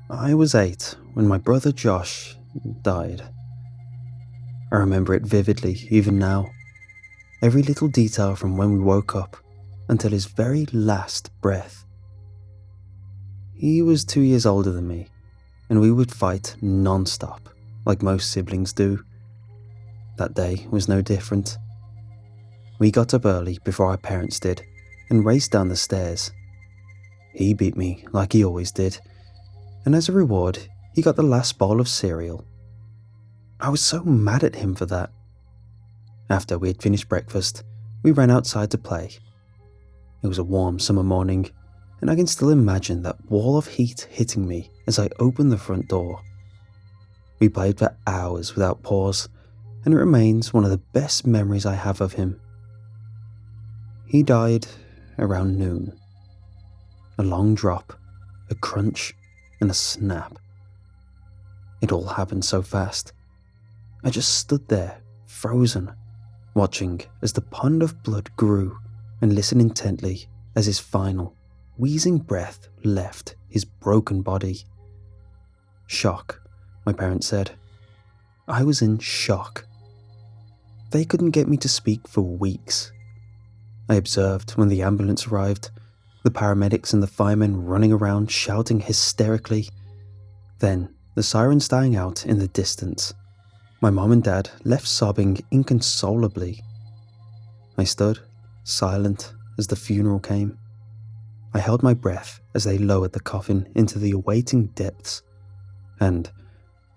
I was 8 when my brother Josh died. I remember it vividly even now. Every little detail from when we woke up until his very last breath. He was 2 years older than me, and we would fight non-stop, like most siblings do. That day was no different. We got up early before our parents did and raced down the stairs. He beat me like he always did, and as a reward, he got the last bowl of cereal. I was so mad at him for that. After we had finished breakfast, we ran outside to play. It was a warm summer morning, and I can still imagine that wall of heat hitting me as I opened the front door. We played for hours without pause, and it remains one of the best memories I have of him. He died around noon. A long drop, a crunch, and a snap. It all happened so fast. I just stood there, frozen, watching as the pond of blood grew and listened intently as his final, wheezing breath left his broken body. Shock, my parents said. I was in shock. They couldn't get me to speak for weeks. I observed when the ambulance arrived, the paramedics and the firemen running around shouting hysterically. Then, the sirens dying out in the distance. My mom and dad left sobbing inconsolably. I stood, silent, as the funeral came. I held my breath as they lowered the coffin into the awaiting depths, and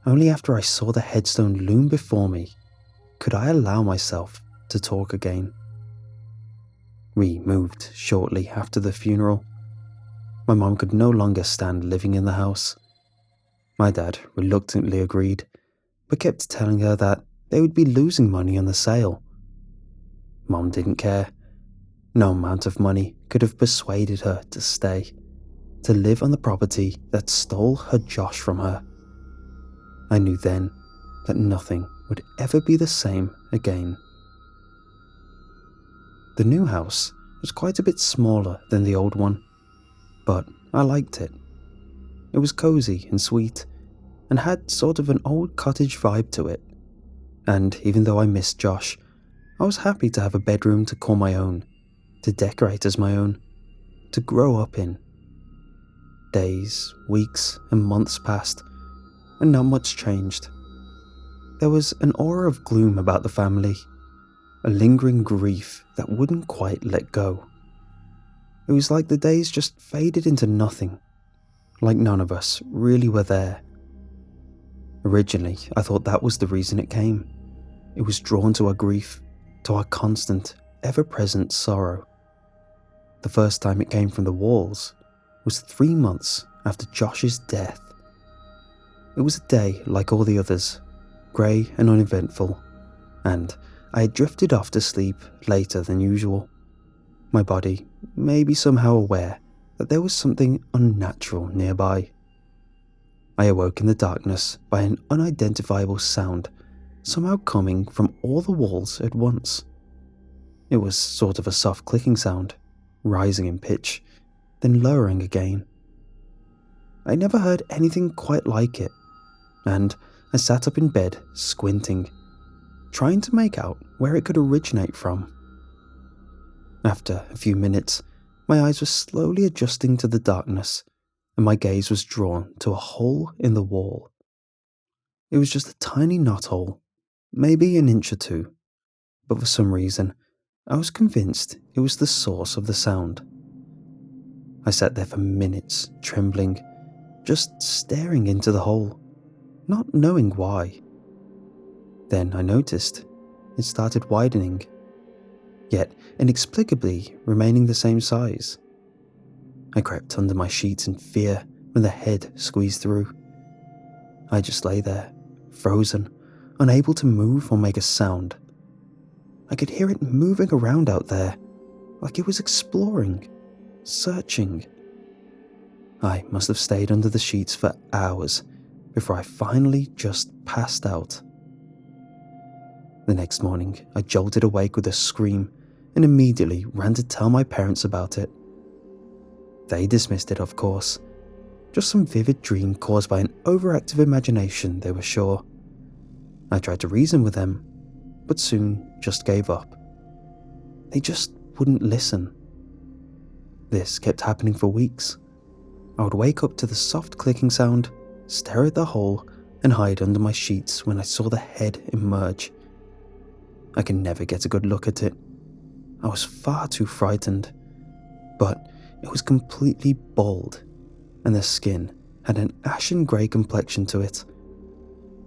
only after I saw the headstone loom before me could I allow myself to talk again. We moved shortly after the funeral. My mom could no longer stand living in the house. My dad reluctantly agreed, but kept telling her that they would be losing money on the sale. Mom didn't care. No amount of money could have persuaded her to stay, to live on the property that stole her Josh from her. I knew then that nothing would ever be the same again. The new house was quite a bit smaller than the old one, but I liked it. It was cozy and sweet, and had sort of an old cottage vibe to it. And even though I missed Josh, I was happy to have a bedroom to call my own, to decorate as my own, to grow up in. Days, weeks, and months passed, and not much changed. There was an aura of gloom about the family, a lingering grief that wouldn't quite let go. It was like the days just faded into nothing, like none of us really were there. Originally, I thought that was the reason it came. It was drawn to our grief, to our constant, ever-present sorrow. The first time it came from the walls was 3 months after Josh's death. It was a day like all the others, grey and uneventful, and I had drifted off to sleep later than usual, my body maybe somehow aware that there was something unnatural nearby. I awoke in the darkness by an unidentifiable sound, somehow coming from all the walls at once. It was sort of a soft clicking sound, rising in pitch, then lowering again. I never heard anything quite like it, and I sat up in bed, squinting, trying to make out where it could originate from. After a few minutes, my eyes were slowly adjusting to the darkness, and my gaze was drawn to a hole in the wall. It was just a tiny knothole, maybe an inch or two, but for some reason, I was convinced it was the source of the sound. I sat there for minutes, trembling, just staring into the hole, not knowing why. Then I noticed it started widening, yet inexplicably remaining the same size. I crept under my sheets in fear when the head squeezed through. I just lay there, frozen, unable to move or make a sound. I could hear it moving around out there, like it was exploring, searching. I must have stayed under the sheets for hours before I finally just passed out. The next morning, I jolted awake with a scream and immediately ran to tell my parents about it. They dismissed it, of course, Just some vivid dream caused by an overactive imagination, they were sure. I tried to reason with them, but soon just gave up. They just wouldn't listen. This kept happening for weeks. I would wake up to the soft clicking sound, stare at the hole, and hide under my sheets when I saw the head emerge. I could never get a good look at it. I was far too frightened, but it was completely bald, and the skin had an ashen grey complexion to it.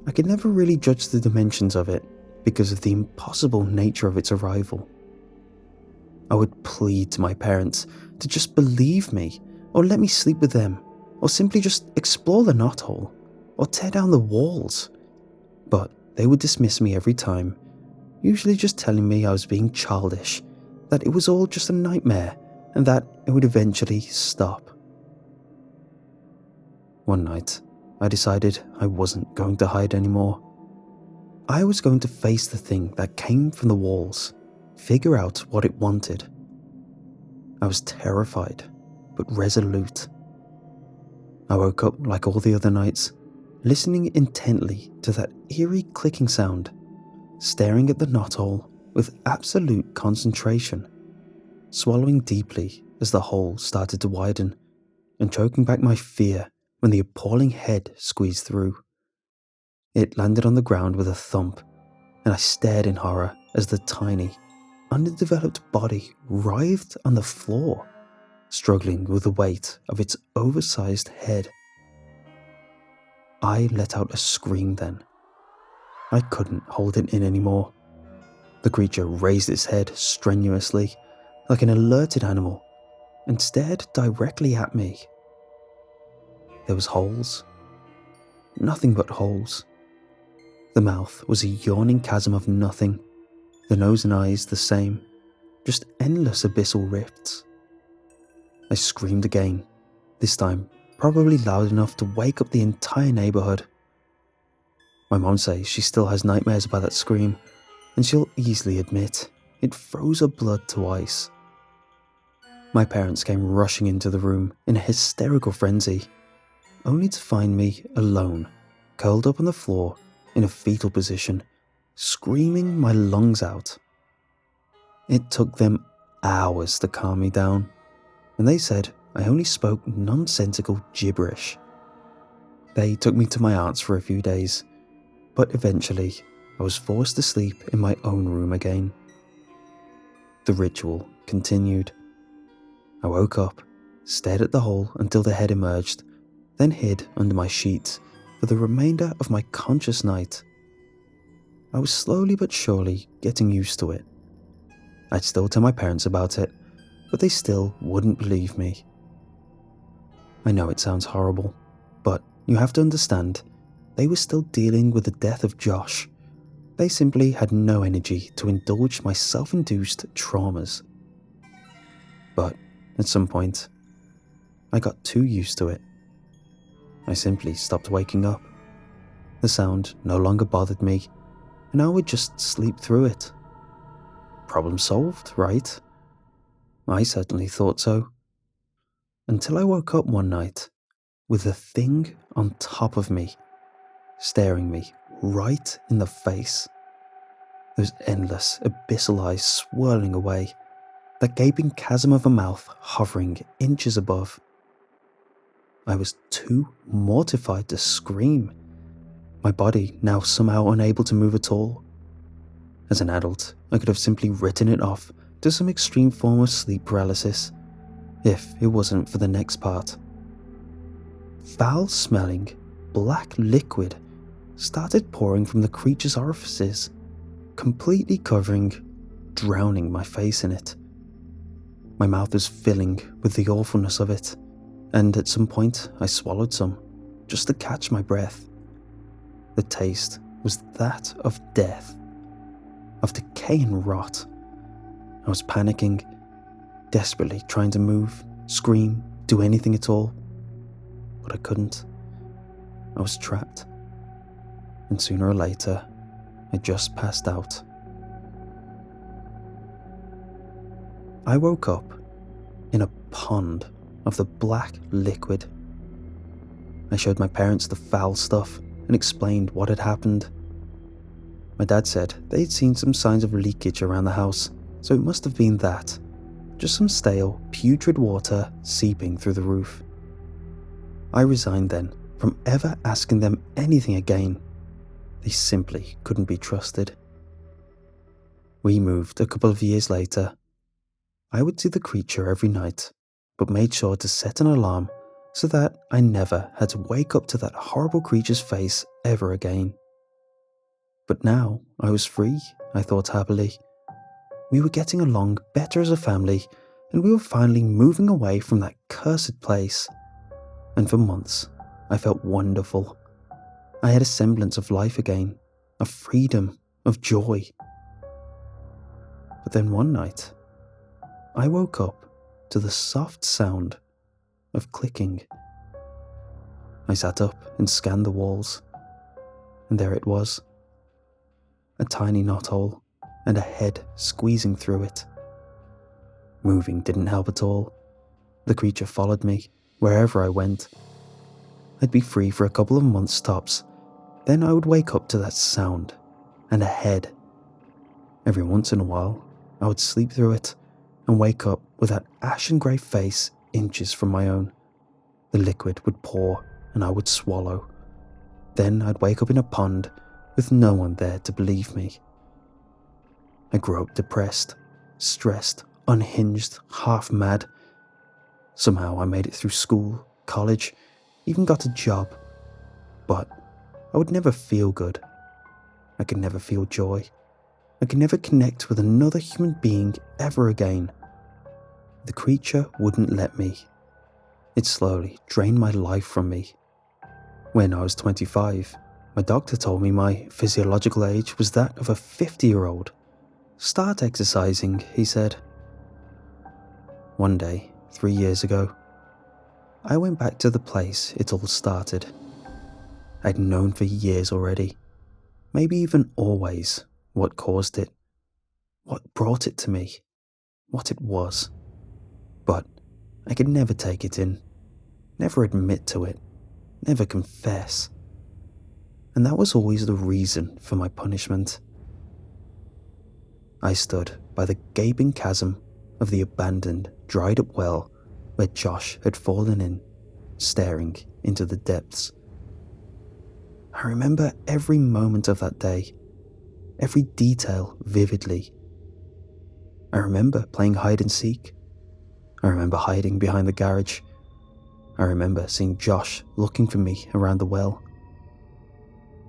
I could never really judge the dimensions of it because of the impossible nature of its arrival. I would plead to my parents to just believe me, or let me sleep with them, or simply just explore the knothole, or tear down the walls. But they would dismiss me every time, usually just telling me I was being childish, that it was all just a nightmare, and that it would eventually stop. One night, I decided I wasn't going to hide anymore. I was going to face the thing that came from the walls, figure out what it wanted. I was terrified, but resolute. I woke up like all the other nights, listening intently to that eerie clicking sound, staring at the knothole with absolute concentration, swallowing deeply as the hole started to widen, and choking back my fear when the appalling head squeezed through. It landed on the ground with a thump, and I stared in horror as the tiny, underdeveloped body writhed on the floor, struggling with the weight of its oversized head. I let out a scream then. I couldn't hold it in anymore. The creature raised its head strenuously, like an alerted animal, and stared directly at me. There was holes. Nothing but holes. The mouth was a yawning chasm of nothing, the nose and eyes the same, just endless abyssal rifts. I screamed again, this time probably loud enough to wake up the entire neighborhood. My mom says she still has nightmares about that scream, and she'll easily admit it froze her blood to ice. My parents came rushing into the room in a hysterical frenzy, only to find me alone, curled up on the floor in a fetal position, screaming my lungs out. It took them hours to calm me down, and they said I only spoke nonsensical gibberish. They took me to my aunt's for a few days, but eventually I was forced to sleep in my own room again. The ritual continued. I woke up, stared at the hole until the head emerged, then hid under my sheets for the remainder of my conscious night. I was slowly but surely getting used to it. I'd still tell my parents about it, but they still wouldn't believe me. I know it sounds horrible, but you have to understand, they were still dealing with the death of Josh. They simply had no energy to indulge my self-induced traumas. But at some point, I got too used to it. I simply stopped waking up. The sound no longer bothered me, and I would just sleep through it. Problem solved, right? I certainly thought so. Until I woke up one night with the thing on top of me, staring me right in the face. Those endless, abyssal eyes swirling away, that gaping chasm of a mouth hovering inches above. I was too mortified to scream, my body now somehow unable to move at all. As an adult, I could have simply written it off to some extreme form of sleep paralysis, if it wasn't for the next part. Foul-smelling, black liquid started pouring from the creature's orifices, completely covering, drowning my face in it. My mouth was filling with the awfulness of it, and at some point I swallowed some, just to catch my breath. The taste was that of death, of decay and rot. I was panicking, desperately trying to move, scream, do anything at all, but I couldn't. I was trapped, and sooner or later, I just passed out. I woke up in a pond of the black liquid. I showed my parents the foul stuff and explained what had happened. My dad said they'd seen some signs of leakage around the house, so it must have been that. Just some stale, putrid water seeping through the roof. I resigned then from ever asking them anything again. They simply couldn't be trusted. We moved a couple of years later. I would see the creature every night, but made sure to set an alarm so that I never had to wake up to that horrible creature's face ever again. But now I was free, I thought happily. We were getting along better as a family, and we were finally moving away from that cursed place. And for months, I felt wonderful. I had a semblance of life again, of freedom, of joy. But then one night, I woke up to the soft sound of clicking. I sat up and scanned the walls, and there it was. A tiny knothole and a head squeezing through it. Moving didn't help at all. The creature followed me wherever I went. I'd be free for a couple of months tops, then I would wake up to that sound and a head. Every once in a while, I would sleep through it and wake up with that ashen grey face inches from my own. The liquid would pour and I would swallow. Then I'd wake up in a pond with no one there to believe me. I grew up depressed, stressed, unhinged, half mad. Somehow I made it through school, college, even got a job. But I would never feel good. I could never feel joy. I could never connect with another human being ever again. The creature wouldn't let me. It slowly drained my life from me. When I was 25, my doctor told me my physiological age was that of a 50-year-old. Start exercising, he said. One day, 3 years ago, I went back to the place it all started. I'd known for years already, maybe even always, what caused it, what brought it to me, what it was. But I could never take it in, never admit to it, never confess. And that was always the reason for my punishment. I stood by the gaping chasm of the abandoned, dried-up well where Josh had fallen in, staring into the depths. I remember every moment of that day, every detail vividly. I remember playing hide and seek. I remember hiding behind the garage. I remember seeing Josh looking for me around the well.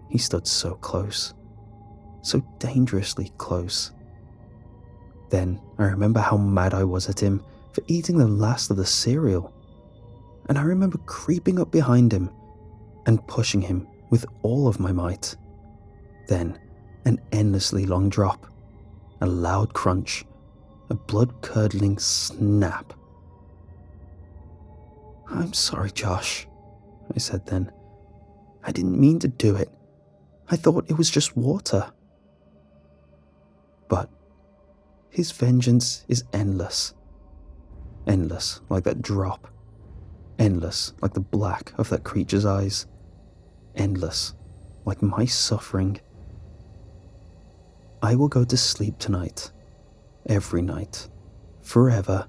He stood so close, so dangerously close. Then I remember how mad I was at him for eating the last of the cereal. And I remember creeping up behind him and pushing him with all of my might. Then an endlessly long drop, a loud crunch, a blood-curdling snap. "I'm sorry, Josh," I said then. "I didn't mean to do it. I thought it was just water." But his vengeance is endless. Endless like that drop. Endless like the black of that creature's eyes. Endless like my suffering. I will go to sleep tonight, every night, forever,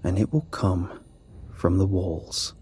and it will come from the walls.